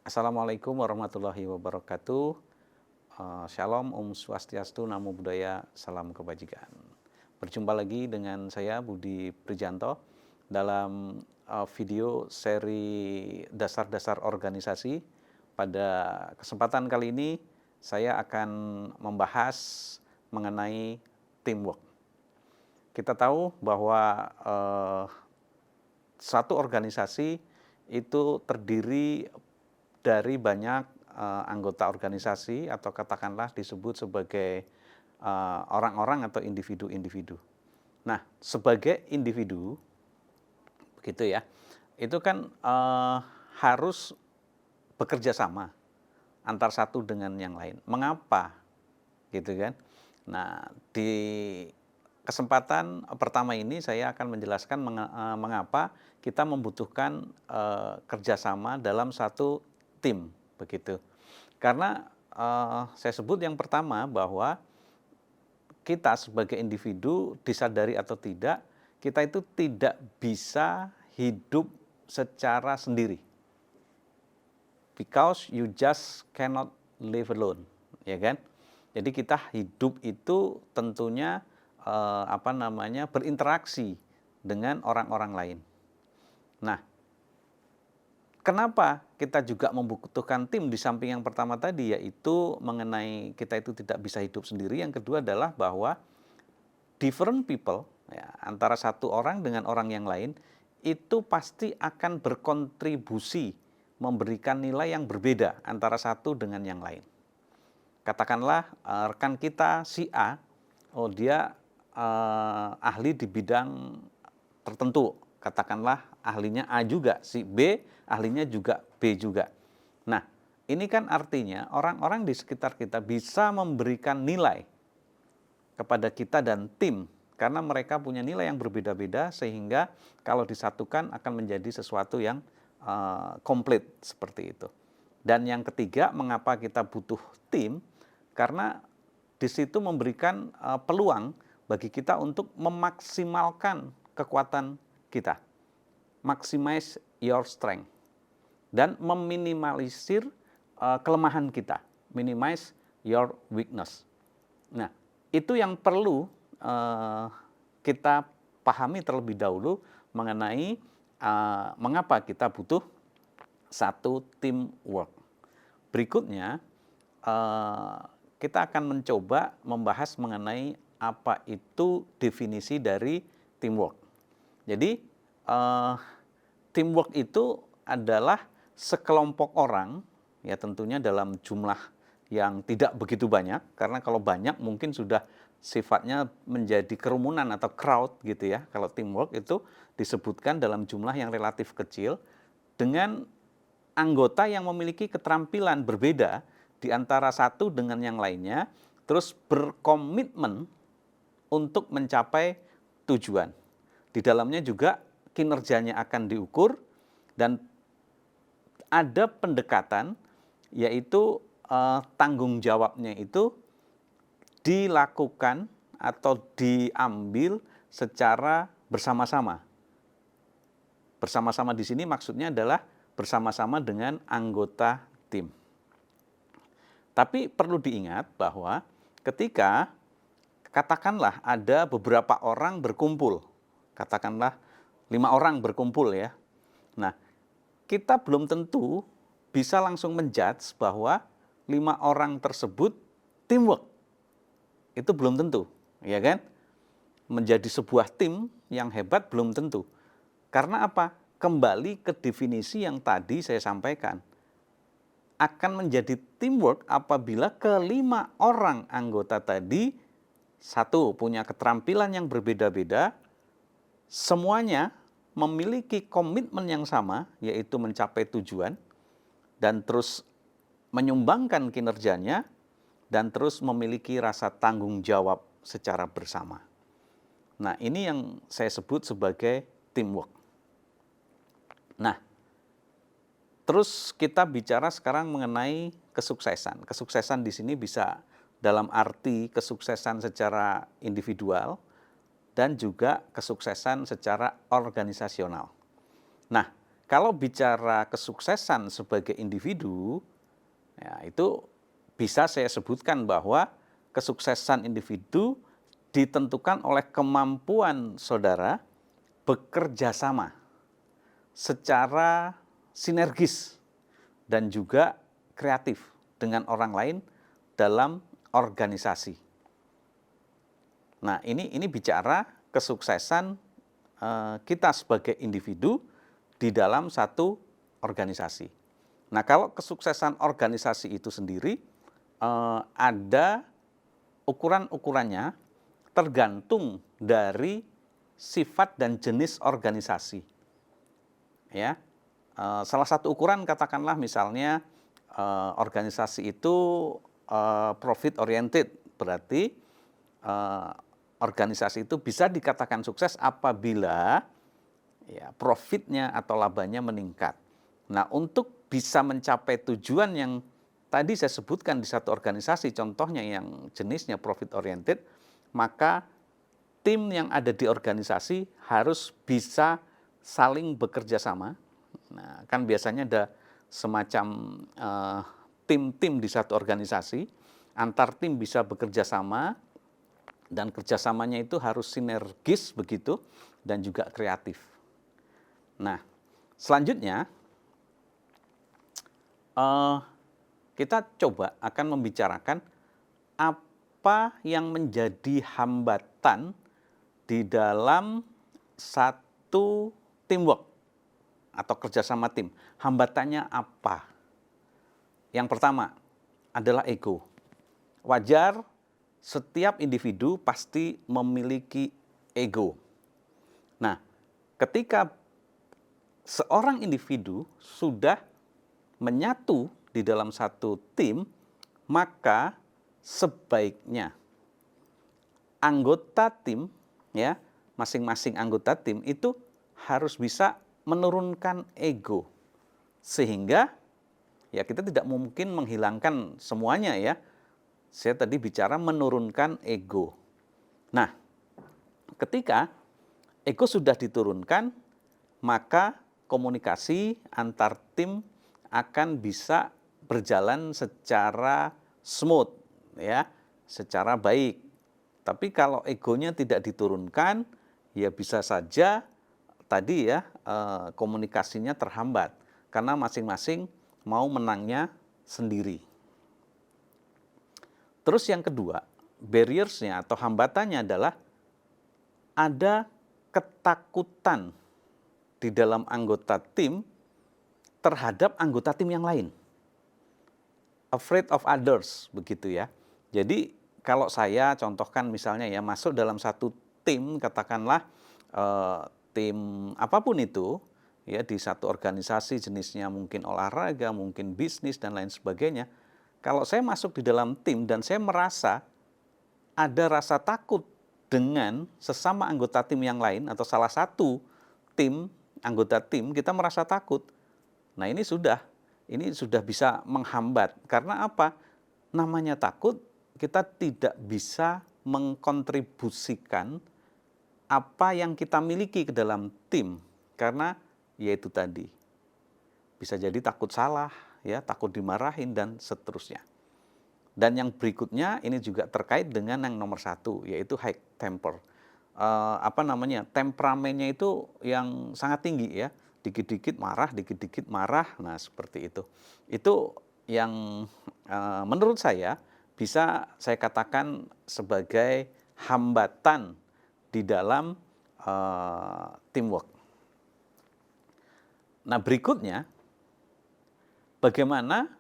Assalamualaikum warahmatullahi wabarakatuh. Shalom, Om Swastiastu, Namo Buddhaya, Salam Kebajikan. Berjumpa lagi dengan saya Budi Prijanto dalam video seri dasar-dasar organisasi. Pada kesempatan kali ini saya akan membahas mengenai teamwork. Kita tahu bahwa satu organisasi itu terdiri dari banyak anggota organisasi atau katakanlah disebut sebagai orang-orang atau individu-individu. Nah, sebagai individu, begitu ya, itu kan harus bekerja sama antar satu dengan yang lain. Mengapa? Gitu kan? Nah, di kesempatan pertama ini saya akan menjelaskan mengapa kita membutuhkan kerjasama dalam satu tim, begitu. Karena saya sebut yang pertama bahwa kita sebagai individu, disadari atau tidak, kita itu tidak bisa hidup secara sendiri. Because you just cannot live alone, ya kan? Jadi kita hidup itu tentunya berinteraksi dengan orang-orang lain. Nah, kenapa kita juga membutuhkan tim di samping yang pertama tadi, yaitu mengenai kita itu tidak bisa hidup sendiri. Yang kedua adalah bahwa different people, ya, antara satu orang dengan orang yang lain, itu pasti akan berkontribusi memberikan nilai yang berbeda antara satu dengan yang lain. Katakanlah rekan kita si A, dia ahli di bidang tertentu, katakanlah ahlinya A juga, si B ahlinya juga B juga. Nah, ini kan artinya orang-orang di sekitar kita bisa memberikan nilai kepada kita dan tim, karena mereka punya nilai yang berbeda-beda, sehingga kalau disatukan akan menjadi sesuatu yang komplit seperti itu. Dan yang ketiga, mengapa kita butuh tim? Karena di situ memberikan peluang bagi kita untuk memaksimalkan kekuatan kita. Maximize your strength. Dan meminimalisir kelemahan kita. Minimize your weakness. Nah, itu yang perlu kita pahami terlebih dahulu mengenai mengapa kita butuh satu teamwork. Berikutnya, kita akan mencoba membahas mengenai apa itu definisi dari teamwork. Jadi, teamwork itu adalah sekelompok orang, ya tentunya dalam jumlah yang tidak begitu banyak, karena kalau banyak mungkin sudah sifatnya menjadi kerumunan atau crowd gitu ya. Kalau teamwork itu disebutkan dalam jumlah yang relatif kecil dengan anggota yang memiliki keterampilan berbeda di antara satu dengan yang lainnya, terus berkomitmen untuk mencapai tujuan. Di dalamnya juga kinerjanya akan diukur dan ada pendekatan, yaitu tanggung jawabnya itu dilakukan atau diambil secara bersama-sama. Bersama-sama di sini maksudnya adalah bersama-sama dengan anggota tim. Tapi perlu diingat bahwa ketika katakanlah ada beberapa orang berkumpul, katakanlah 5 orang berkumpul ya. Nah, kita belum tentu bisa langsung menjudge bahwa 5 orang tersebut teamwork. Itu belum tentu, ya kan? Menjadi sebuah tim yang hebat belum tentu. Karena apa? Kembali ke definisi yang tadi saya sampaikan. Akan menjadi teamwork apabila kelima orang anggota tadi, satu, punya keterampilan yang berbeda-beda, semuanya memiliki komitmen yang sama, yaitu mencapai tujuan, dan terus menyumbangkan kinerjanya, dan terus memiliki rasa tanggung jawab secara bersama. Nah, ini yang saya sebut sebagai teamwork. Nah, terus kita bicara sekarang mengenai kesuksesan. Kesuksesan di sini bisa dalam arti kesuksesan secara individual dan juga kesuksesan secara organisasional. Nah, Kalau bicara kesuksesan sebagai individu, ya itu bisa saya sebutkan bahwa kesuksesan individu ditentukan oleh kemampuan saudara bekerja sama secara sinergis dan juga kreatif dengan orang lain dalam organisasi. Nah, ini bicara kesuksesan kita sebagai individu di dalam satu organisasi. Nah, kalau kesuksesan organisasi itu sendiri ada ukuran-ukurannya tergantung dari sifat dan jenis organisasi. Ya, salah satu ukuran katakanlah misalnya organisasi itu profit oriented, berarti organisasi itu bisa dikatakan sukses apabila ya profitnya atau labanya meningkat. Nah, untuk bisa mencapai tujuan yang tadi saya sebutkan di satu organisasi, contohnya yang jenisnya profit oriented, maka tim yang ada di organisasi harus bisa saling bekerja sama. Nah, kan biasanya ada semacam tim-tim di satu organisasi, antar tim bisa bekerja sama, dan kerjasamanya itu harus sinergis begitu, dan juga kreatif. Nah, selanjutnya kita coba akan membicarakan apa yang menjadi hambatan di dalam satu teamwork atau kerjasama tim. Hambatannya apa? Yang pertama adalah ego. Wajar, setiap individu pasti memiliki ego. Nah, ketika seorang individu sudah menyatu di dalam satu tim, maka sebaiknya anggota tim, ya, masing-masing anggota tim itu harus bisa menurunkan ego, sehingga ya kita tidak mungkin menghilangkan semuanya ya. Saya tadi bicara menurunkan ego. Nah, ketika ego sudah diturunkan, maka komunikasi antar tim akan bisa berjalan secara smooth, ya, secara baik. Tapi kalau egonya tidak diturunkan, ya bisa saja tadi ya komunikasinya terhambat karena masing-masing mau menangnya sendiri. Terus yang kedua, barriers-nya atau hambatannya adalah ada ketakutan di dalam anggota tim terhadap anggota tim yang lain. Afraid of others, begitu ya. Jadi kalau saya contohkan misalnya ya masuk dalam satu tim, katakanlah tim apapun itu, ya di satu organisasi jenisnya mungkin olahraga, mungkin bisnis dan lain sebagainya. Kalau saya masuk di dalam tim dan saya merasa ada rasa takut dengan sesama anggota tim yang lain atau salah satu anggota tim kita merasa takut. Nah, ini sudah bisa menghambat. Karena apa? Namanya takut, kita tidak bisa mengkontribusikan apa yang kita miliki ke dalam tim. Karena yaitu tadi, bisa jadi takut salah, ya, takut dimarahin dan seterusnya. Dan yang berikutnya ini juga terkait dengan yang nomor satu, yaitu high temper. Temperamennya itu yang sangat tinggi ya, dikit-dikit marah, nah seperti itu. Itu yang menurut saya bisa saya katakan sebagai hambatan di dalam teamwork. Nah, berikutnya bagaimana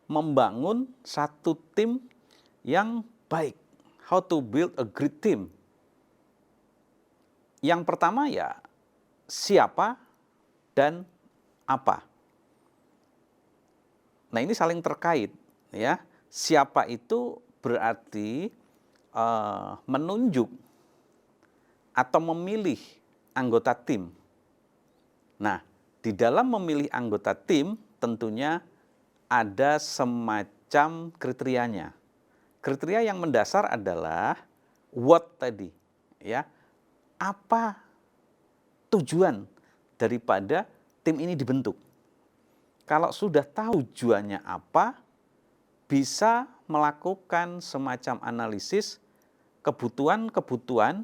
membangun satu tim yang baik. How to build a great team. Yang pertama ya siapa dan apa. Nah, ini saling terkait ya. Siapa itu berarti menunjuk atau memilih anggota tim. Nah, di dalam memilih anggota tim tentunya ada semacam kriterianya. Kriteria yang mendasar adalah what tadi, ya. Apa tujuan daripada tim ini dibentuk. Kalau sudah tahu tujuannya apa, bisa melakukan semacam analisis kebutuhan-kebutuhan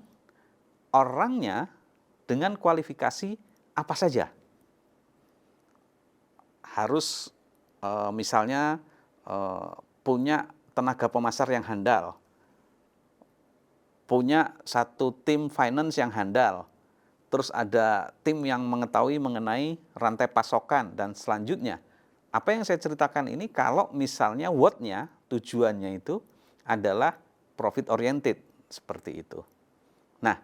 orangnya dengan kualifikasi apa saja. Harus misalnya punya tenaga pemasar yang handal, punya satu tim finance yang handal, terus ada tim yang mengetahui mengenai rantai pasokan dan selanjutnya. Apa yang saya ceritakan ini kalau misalnya what-nya, tujuannya itu adalah profit oriented, seperti itu. Nah,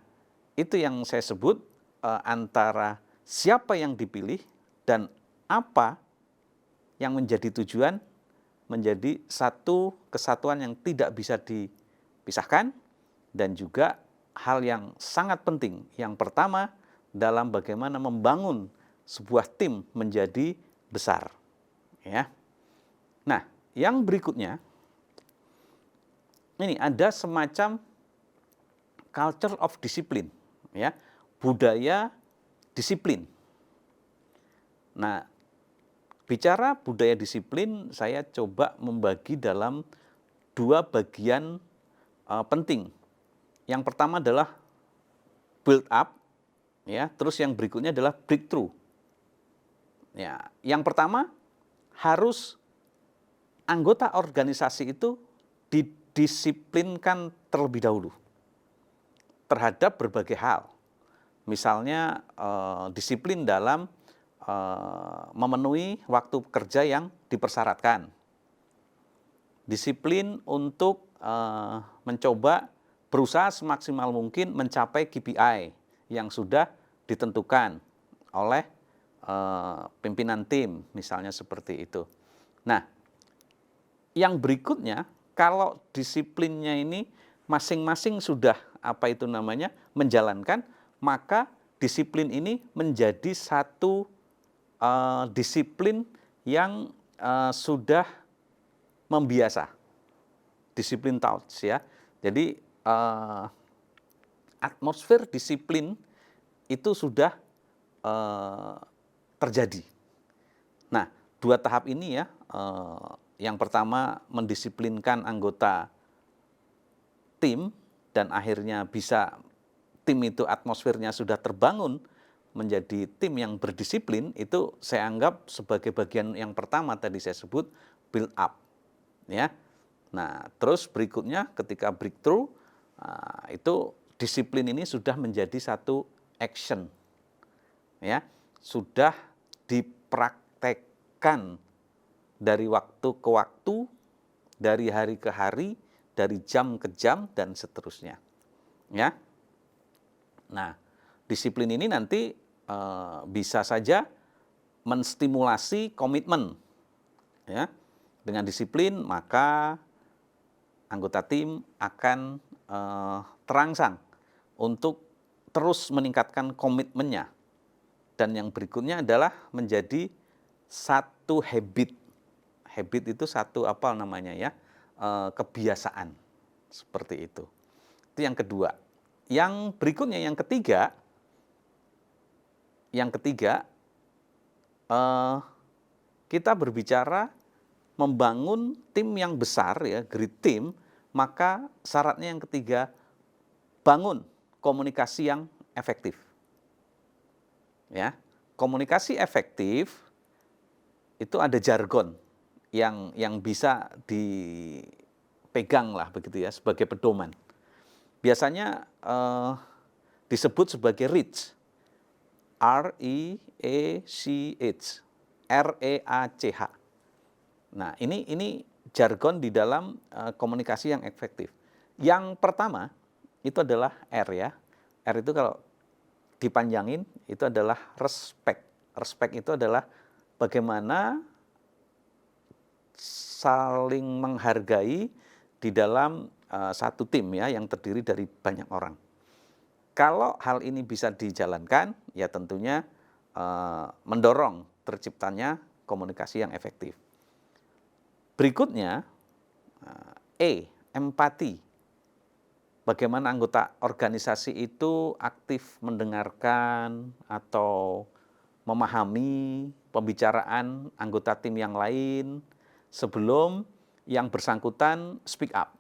itu yang saya sebut antara siapa yang dipilih dan apa yang menjadi tujuan menjadi satu kesatuan yang tidak bisa dipisahkan, dan juga hal yang sangat penting. Yang pertama dalam bagaimana membangun sebuah tim menjadi besar. Ya. Nah, yang berikutnya ini ada semacam culture of discipline, ya, budaya disiplin. Nah, bicara budaya disiplin, saya coba membagi dalam dua bagian penting. Yang pertama adalah build up, ya, terus yang berikutnya adalah breakthrough. Ya, yang pertama harus anggota organisasi itu didisiplinkan terlebih dahulu terhadap berbagai hal. Misalnya disiplin dalam memenuhi waktu kerja yang dipersyaratkan. Disiplin untuk mencoba berusaha semaksimal mungkin mencapai KPI yang sudah ditentukan oleh pimpinan tim, misalnya seperti itu. Nah, yang berikutnya, kalau disiplinnya ini masing-masing sudah menjalankan, maka disiplin ini menjadi satu disiplin yang sudah membiasa, disiplin touch, ya. Jadi atmosfer disiplin itu sudah terjadi. Nah, dua tahap ini ya, yang pertama mendisiplinkan anggota tim dan akhirnya bisa tim itu atmosfernya sudah terbangun menjadi tim yang berdisiplin, itu saya anggap sebagai bagian yang pertama tadi saya sebut build up, ya. Nah, terus berikutnya ketika breakthrough, itu disiplin ini sudah menjadi satu action, ya, sudah dipraktekkan dari waktu ke waktu, dari hari ke hari, dari jam ke jam dan seterusnya, ya. Nah, disiplin ini nanti bisa saja menstimulasi komitmen, ya. Dengan disiplin maka anggota tim akan terangsang untuk terus meningkatkan komitmennya. Dan yang berikutnya adalah menjadi satu habit. Habit itu satu kebiasaan, seperti itu. Itu yang kedua. Yang berikutnya, yang ketiga, kita berbicara membangun tim yang besar, ya, great team, maka syaratnya yang ketiga, bangun komunikasi yang efektif. Ya, komunikasi efektif itu ada jargon yang bisa dipegang lah begitu ya sebagai pedoman. Biasanya disebut sebagai REACH, R-E-A-C-H, R-E-A-C-H. Nah, ini jargon di dalam komunikasi yang efektif. Yang pertama itu adalah R, ya. R itu kalau dipanjangin itu adalah respect. Respect itu adalah bagaimana saling menghargai di dalam satu tim, ya, yang terdiri dari banyak orang. Kalau hal ini bisa dijalankan, ya tentunya mendorong terciptanya komunikasi yang efektif. Berikutnya, empati. Bagaimana anggota organisasi itu aktif mendengarkan atau memahami pembicaraan anggota tim yang lain sebelum yang bersangkutan speak up,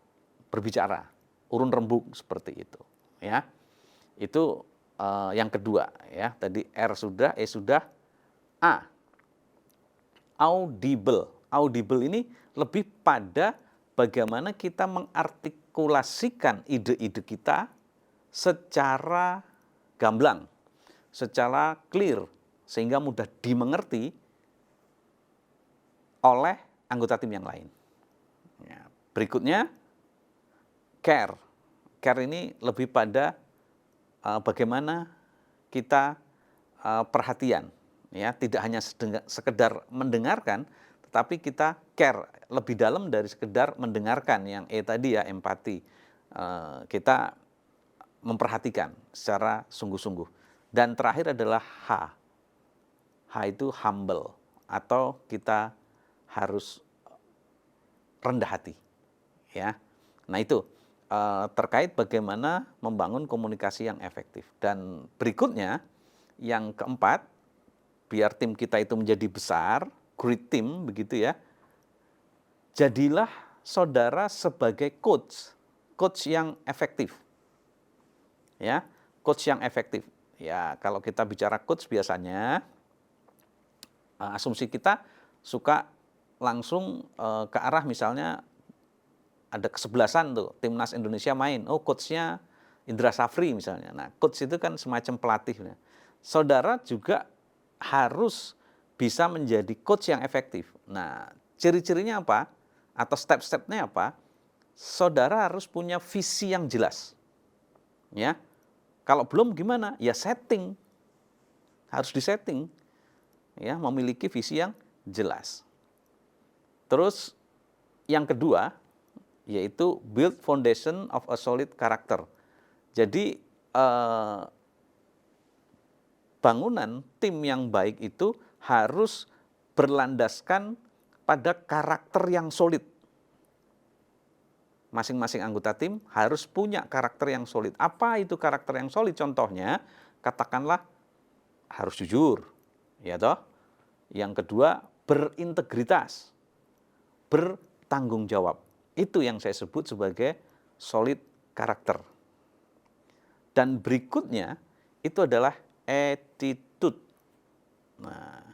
berbicara, urun rembuk seperti itu, ya. Itu yang kedua, ya. Tadi R sudah, E sudah, A. Audible. Audible ini lebih pada bagaimana kita mengartikulasikan ide-ide kita secara gamblang, secara clear, sehingga mudah dimengerti oleh anggota tim yang lain. Ya, berikutnya, care. Care ini lebih pada bagaimana kita perhatian, ya, tidak hanya sekedar mendengarkan, tetapi kita care lebih dalam dari sekedar mendengarkan. Yang E tadi ya, empati. Kita memperhatikan secara sungguh-sungguh. Dan terakhir adalah H. H itu humble, atau kita harus rendah hati, ya. Nah itu terkait bagaimana membangun komunikasi yang efektif. Dan berikutnya, yang keempat, biar tim kita itu menjadi besar, great team begitu ya, jadilah saudara sebagai coach, coach yang efektif. Ya, coach yang efektif. Ya, kalau kita bicara coach biasanya asumsi kita suka langsung ke arah misalnya ada kesebelasan tuh, timnas Indonesia main, oh coachnya Indra Safri misalnya. Nah, coach itu kan semacam pelatih. Saudara juga harus bisa menjadi coach yang efektif. Nah, ciri-cirinya apa? Atau step-stepnya apa? Saudara harus punya visi yang jelas. Ya, kalau belum gimana? Ya setting, harus disetting. Ya, memiliki visi yang jelas. Terus yang kedua, yaitu build foundation of a solid character. Jadi bangunan tim yang baik itu harus berlandaskan pada karakter yang solid. Masing-masing anggota tim harus punya karakter yang solid. Apa itu karakter yang solid? Contohnya, katakanlah harus jujur, ya toh. Yang kedua, berintegritas, bertanggung jawab. Itu yang saya sebut sebagai solid karakter. Dan berikutnya itu adalah attitude. Nah,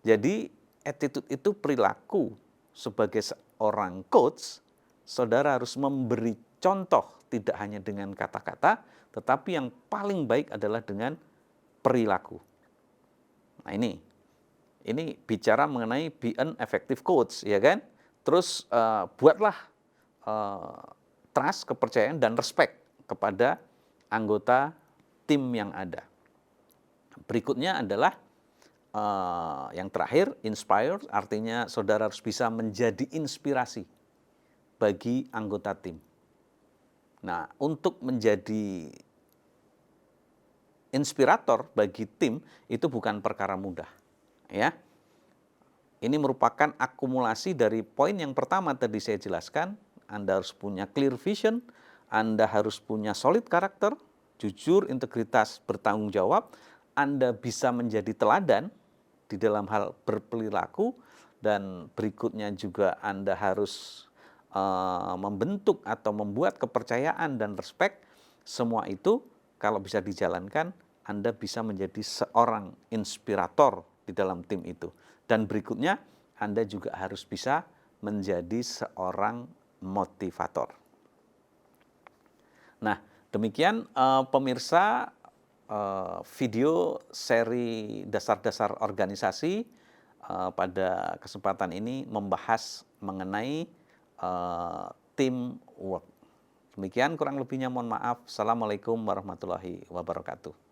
jadi attitude itu perilaku. Sebagai seorang coach, saudara harus memberi contoh tidak hanya dengan kata-kata, tetapi yang paling baik adalah dengan perilaku. Nah ini bicara mengenai be an effective coach, ya kan? Terus buatlah trust, kepercayaan, dan respect kepada anggota tim yang ada. Berikutnya adalah yang terakhir, inspire, artinya saudara harus bisa menjadi inspirasi bagi anggota tim. Nah, untuk menjadi inspirator bagi tim itu bukan perkara mudah, ya. Ini merupakan akumulasi dari poin yang pertama tadi saya jelaskan. Anda harus punya clear vision, Anda harus punya solid karakter, jujur, integritas, bertanggung jawab. Anda bisa menjadi teladan di dalam hal berperilaku, dan berikutnya juga Anda harus membentuk atau membuat kepercayaan dan respect. Semua itu kalau bisa dijalankan, Anda bisa menjadi seorang inspirator di dalam tim itu. Dan berikutnya, Anda juga harus bisa menjadi seorang motivator. Nah, demikian pemirsa video seri dasar-dasar organisasi pada kesempatan ini membahas mengenai teamwork. Demikian kurang lebihnya, mohon maaf. Assalamualaikum warahmatullahi wabarakatuh.